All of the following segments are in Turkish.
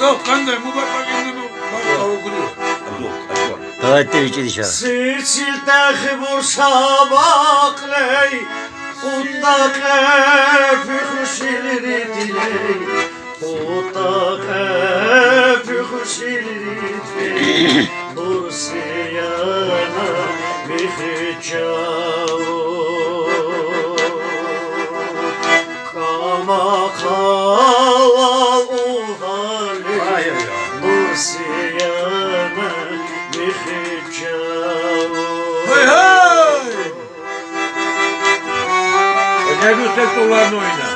Yok kanka bu bak kendini bak okuyor. Tayyip'te bir dışarı. Silsilteh bu sabakleg Kunda kefi huşileri diley Kunda kefi huşileri diley Bursiyana mihicao Kama kala uhali Bursiyana mihicao Hey hey! Ne göster dolarını oyna.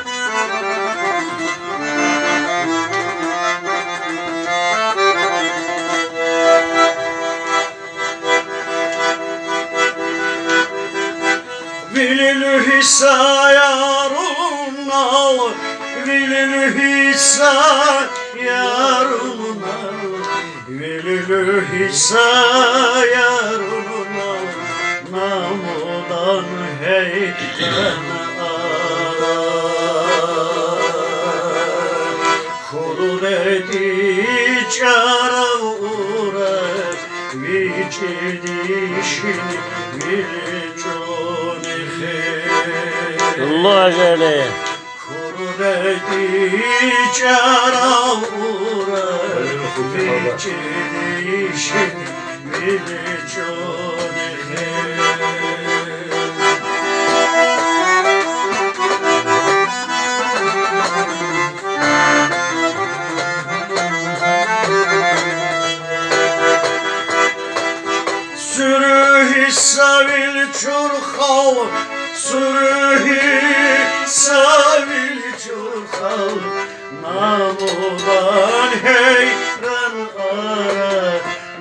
Vililü hissa yarun al Vililü hissa yarun al Vililü hissa yarun al Namudan heyten ara Kudreti çara uğrar Vici dişin vilcuni Allah öyle. Kudreti çara uğrar Vici dişin vilcuni Sürü hissa vil çurkal Sürü hissa vil çurkal Namudan heyran ara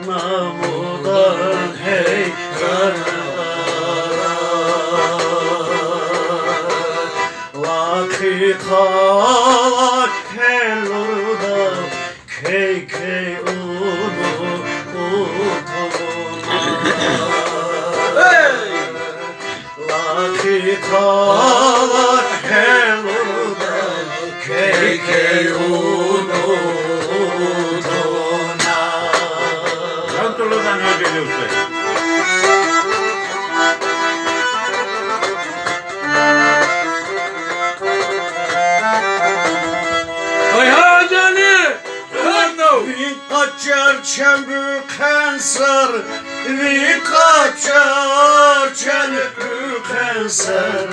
Namudan heyran ara Vakikalar helurda Key key unu Vakikalar helurda Key key unu Yantoludan ne geliyorsa. Hey hadi Ali! Vi kaçar çembü kanser Vi kaçar çembü kanser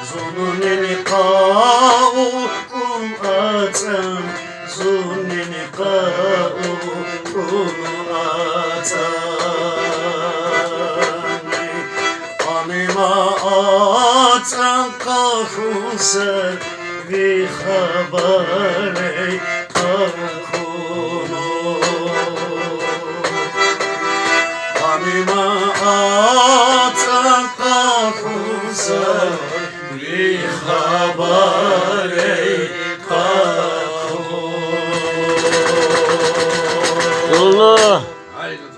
Zununi kau kum atan Zununi kau kum atan Anima atan kahunser Vi habari kahunu Anima